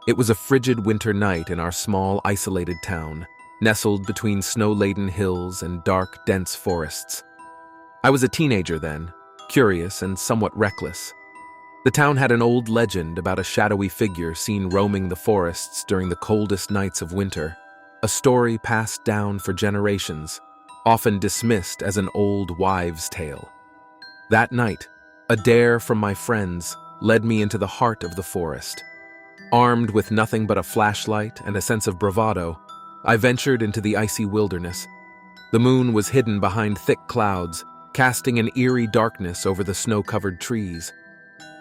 It was a frigid winter night in our small, isolated town, nestled between snow-laden hills and dark, dense forests. I was a teenager then, curious and somewhat reckless. The town had an old legend about a shadowy figure seen roaming the forests during the coldest nights of winter, a story passed down for generations, often dismissed as an old wives' tale. That night, a dare from my friends led me into the heart of the forest. Armed with nothing but a flashlight and a sense of bravado, I ventured into the icy wilderness. The moon was hidden behind thick clouds, casting an eerie darkness over the snow-covered trees.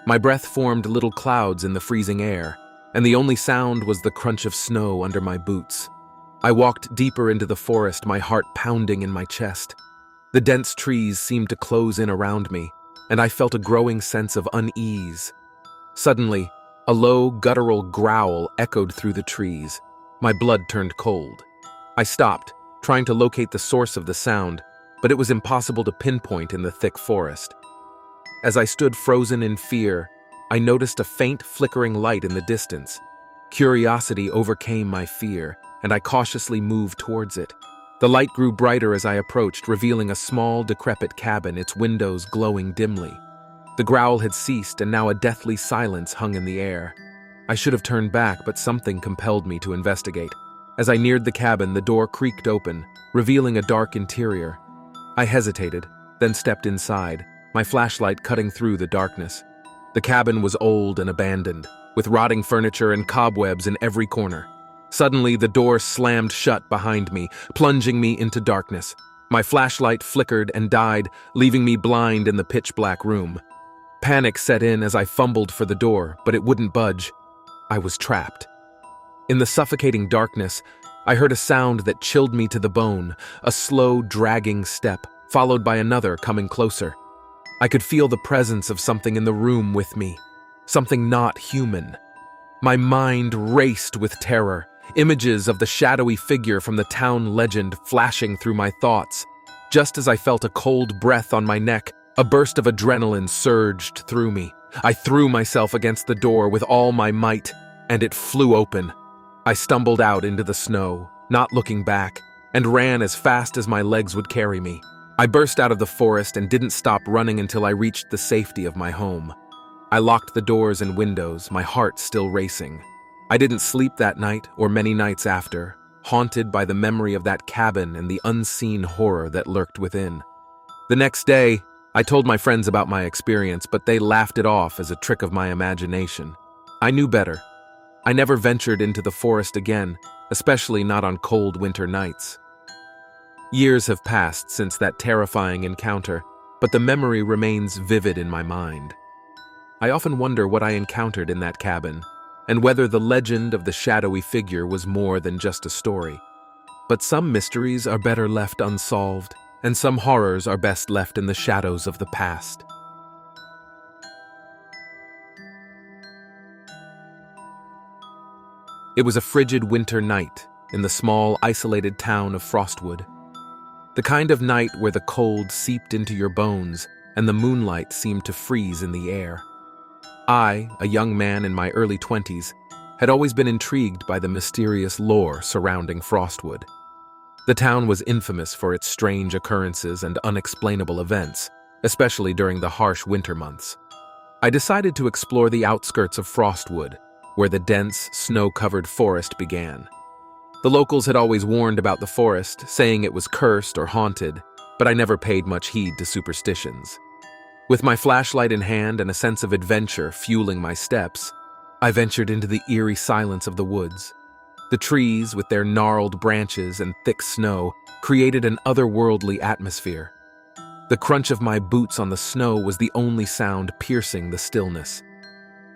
My breath formed little clouds in the freezing air, and the only sound was the crunch of snow under my boots. I walked deeper into the forest, my heart pounding in my chest. The dense trees seemed to close in around me, and I felt a growing sense of unease. Suddenly, a low, guttural growl echoed through the trees. My blood turned cold. I stopped, trying to locate the source of the sound, but it was impossible to pinpoint in the thick forest. As I stood frozen in fear, I noticed a faint flickering light in the distance. Curiosity overcame my fear, and I cautiously moved towards it. The light grew brighter as I approached, revealing a small, decrepit cabin, its windows glowing dimly. The growl had ceased, and now a deathly silence hung in the air. I should have turned back, but something compelled me to investigate. As I neared the cabin, the door creaked open, revealing a dark interior. I hesitated, then stepped inside, my flashlight cutting through the darkness. The cabin was old and abandoned, with rotting furniture and cobwebs in every corner. Suddenly, the door slammed shut behind me, plunging me into darkness. My flashlight flickered and died, leaving me blind in the pitch-black room. Panic set in as I fumbled for the door, but it wouldn't budge. I was trapped. In the suffocating darkness, I heard a sound that chilled me to the bone, a slow, dragging step, followed by another coming closer. I could feel the presence of something in the room with me, something not human. My mind raced with terror, images of the shadowy figure from the town legend flashing through my thoughts. Just as I felt a cold breath on my neck, a burst of adrenaline surged through me. I threw myself against the door with all my might, and it flew open. I stumbled out into the snow, not looking back, and ran as fast as my legs would carry me. I burst out of the forest and didn't stop running until I reached the safety of my home. I locked the doors and windows, my heart still racing. I didn't sleep that night or many nights after, haunted by the memory of that cabin and the unseen horror that lurked within. The next day, I told my friends about my experience, but they laughed it off as a trick of my imagination. I knew better. I never ventured into the forest again, especially not on cold winter nights. Years have passed since that terrifying encounter, but the memory remains vivid in my mind. I often wonder what I encountered in that cabin, and whether the legend of the shadowy figure was more than just a story. But some mysteries are better left unsolved, and some horrors are best left in the shadows of the past. It was a frigid winter night in the small, isolated town of Frostwood. The kind of night where the cold seeped into your bones and the moonlight seemed to freeze in the air. I, a young man in my early 20s, had always been intrigued by the mysterious lore surrounding Frostwood. The town was infamous for its strange occurrences and unexplainable events, especially during the harsh winter months. I decided to explore the outskirts of Frostwood, where the dense, snow-covered forest began. The locals had always warned about the forest, saying it was cursed or haunted, but I never paid much heed to superstitions. With my flashlight in hand and a sense of adventure fueling my steps, I ventured into the eerie silence of the woods. The trees, with their gnarled branches and thick snow, created an otherworldly atmosphere. The crunch of my boots on the snow was the only sound piercing the stillness.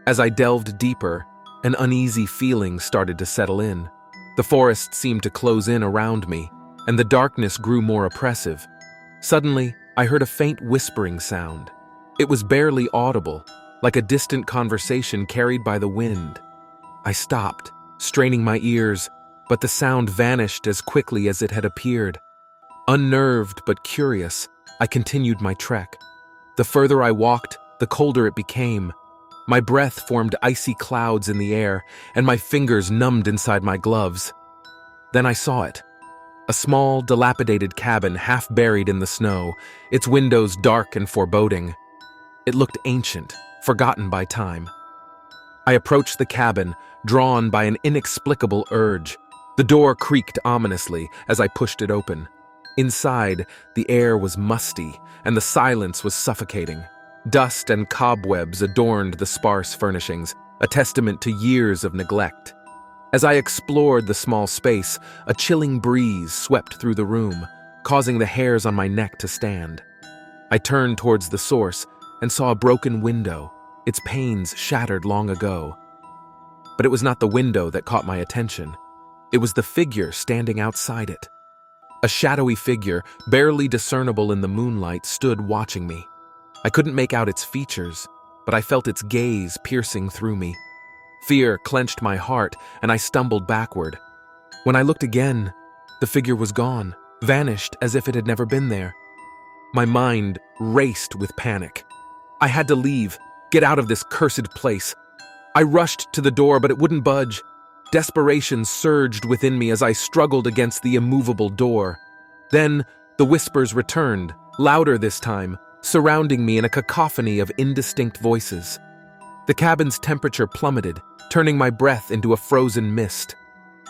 As I delved deeper, an uneasy feeling started to settle in. The forest seemed to close in around me, and the darkness grew more oppressive. Suddenly, I heard a faint whispering sound. It was barely audible, like a distant conversation carried by the wind. I stopped, straining my ears, but the sound vanished as quickly as it had appeared. Unnerved but curious, I continued my trek. The further I walked, the colder it became. My breath formed icy clouds in the air, and my fingers numbed inside my gloves. Then I saw it. A small, dilapidated cabin half buried in the snow, its windows dark and foreboding. It looked ancient, forgotten by time. I approached the cabin, drawn by an inexplicable urge. The door creaked ominously as I pushed it open. Inside, the air was musty, and the silence was suffocating. Dust and cobwebs adorned the sparse furnishings, a testament to years of neglect. As I explored the small space, a chilling breeze swept through the room, causing the hairs on my neck to stand. I turned towards the source and saw a broken window, its panes shattered long ago. But it was not the window that caught my attention. It was the figure standing outside it. A shadowy figure, barely discernible in the moonlight, stood watching me. I couldn't make out its features, but I felt its gaze piercing through me. Fear clenched my heart, and I stumbled backward. When I looked again, the figure was gone, vanished as if it had never been there. My mind raced with panic. I had to leave, get out of this cursed place. I rushed to the door, but it wouldn't budge. Desperation surged within me as I struggled against the immovable door. Then the whispers returned, louder this time, surrounding me in a cacophony of indistinct voices. The cabin's temperature plummeted, turning my breath into a frozen mist.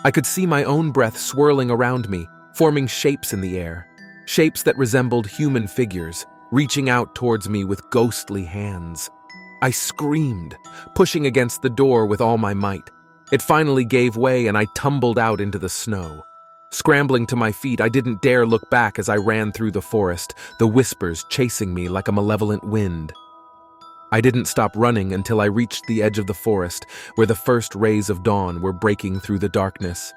I could see my own breath swirling around me, forming shapes in the air, shapes that resembled human figures, reaching out towards me with ghostly hands. I screamed, pushing against the door with all my might. It finally gave way and I tumbled out into the snow. Scrambling to my feet, I didn't dare look back as I ran through the forest, the whispers chasing me like a malevolent wind. I didn't stop running until I reached the edge of the forest, where the first rays of dawn were breaking through the darkness.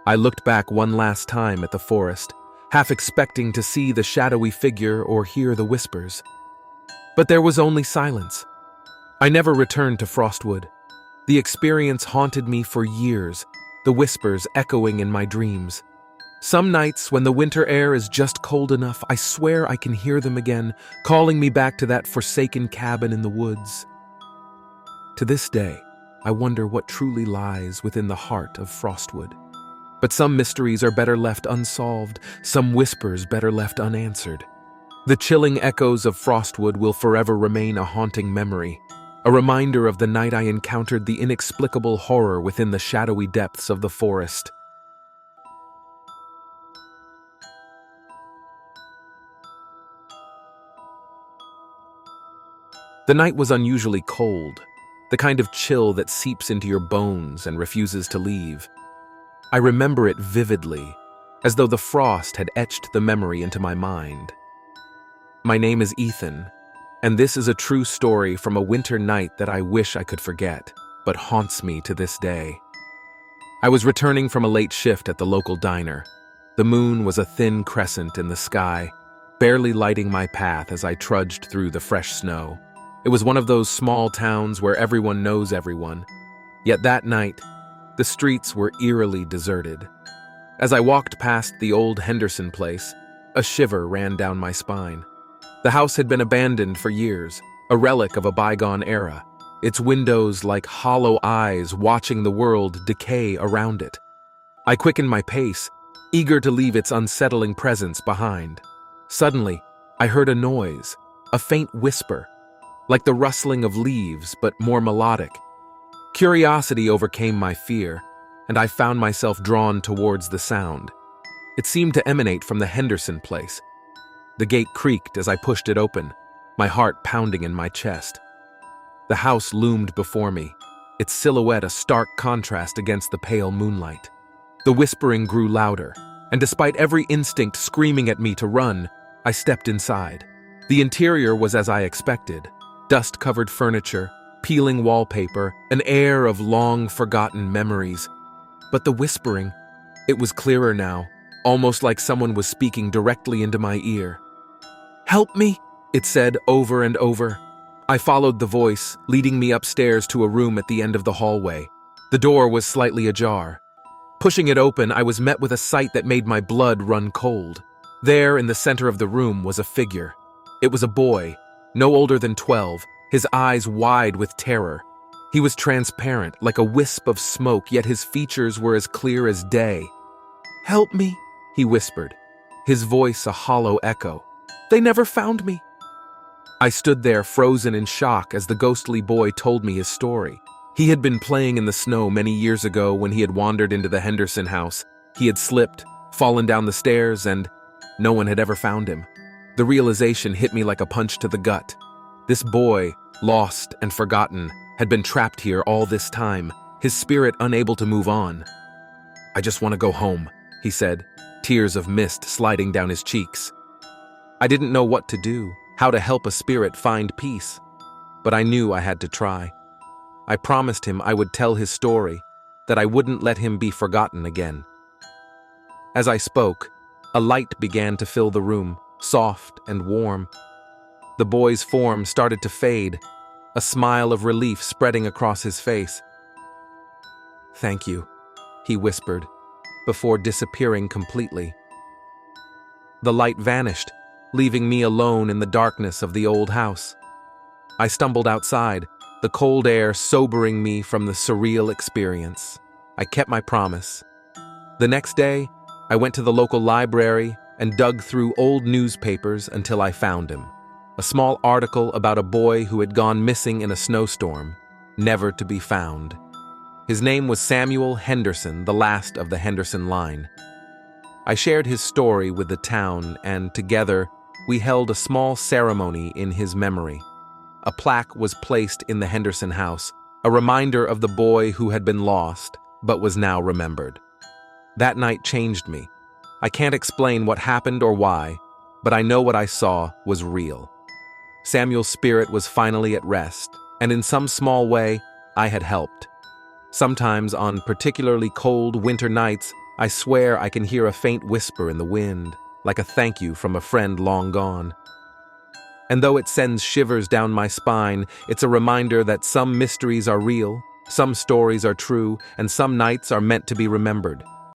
I looked back one last time at the forest, half expecting to see the shadowy figure or hear the whispers. But there was only silence. I never returned to Frostwood. The experience haunted me for years, the whispers echoing in my dreams. Some nights, when the winter air is just cold enough, I swear I can hear them again, calling me back to that forsaken cabin in the woods. To this day, I wonder what truly lies within the heart of Frostwood. But some mysteries are better left unsolved, some whispers better left unanswered. The chilling echoes of Frostwood will forever remain a haunting memory, a reminder of the night I encountered the inexplicable horror within the shadowy depths of the forest. The night was unusually cold, the kind of chill that seeps into your bones and refuses to leave. I remember it vividly, as though the frost had etched the memory into my mind. My name is Ethan, and this is a true story from a winter night that I wish I could forget, but haunts me to this day. I was returning from a late shift at the local diner. The moon was a thin crescent in the sky, barely lighting my path as I trudged through the fresh snow. It was one of those small towns where everyone knows everyone. Yet that night, the streets were eerily deserted. As I walked past the old Henderson place, a shiver ran down my spine. The house had been abandoned for years, a relic of a bygone era, its windows like hollow eyes watching the world decay around it. I quickened my pace, eager to leave its unsettling presence behind. Suddenly, I heard a noise, a faint whisper, like the rustling of leaves, but more melodic. Curiosity overcame my fear, and I found myself drawn towards the sound. It seemed to emanate from the Henderson place. The gate creaked as I pushed it open, my heart pounding in my chest. The house loomed before me, its silhouette a stark contrast against the pale moonlight. The whispering grew louder, and despite every instinct screaming at me to run, I stepped inside. The interior was as I expected. Dust-covered furniture, peeling wallpaper, an air of long-forgotten memories. But the whispering, it was clearer now, almost like someone was speaking directly into my ear. "Help me," it said over and over. I followed the voice, leading me upstairs to a room at the end of the hallway. The door was slightly ajar. Pushing it open, I was met with a sight that made my blood run cold. There, in the center of the room, was a figure. It was a boy, no older than 12, his eyes wide with terror. He was transparent, like a wisp of smoke, yet his features were as clear as day. "Help me," he whispered, his voice a hollow echo. "They never found me." I stood there frozen in shock as the ghostly boy told me his story. He had been playing in the snow many years ago when he had wandered into the Henderson house. He had slipped, fallen down the stairs, and no one had ever found him. The realization hit me like a punch to the gut. This boy, lost and forgotten, had been trapped here all this time, his spirit unable to move on. "I just want to go home," he said, tears of mist sliding down his cheeks. I didn't know what to do, how to help a spirit find peace, but I knew I had to try. I promised him I would tell his story, that I wouldn't let him be forgotten again. As I spoke, a light began to fill the room, soft and warm. The boy's form started to fade, a smile of relief spreading across his face. "Thank you," he whispered, before disappearing completely. The light vanished, leaving me alone in the darkness of the old house. I stumbled outside, the cold air sobering me from the surreal experience. I kept my promise. The next day, I went to the local library and dug through old newspapers until I found him. A small article about a boy who had gone missing in a snowstorm, never to be found. His name was Samuel Henderson, the last of the Henderson line. I shared his story with the town, and together, we held a small ceremony in his memory. A plaque was placed in the Henderson house, a reminder of the boy who had been lost, but was now remembered. That night changed me. I can't explain what happened or why, but I know what I saw was real. Samuel's spirit was finally at rest, and in some small way, I had helped. Sometimes on particularly cold winter nights, I swear I can hear a faint whisper in the wind, like a thank you from a friend long gone. And though it sends shivers down my spine, it's a reminder that some mysteries are real, some stories are true, and some nights are meant to be remembered.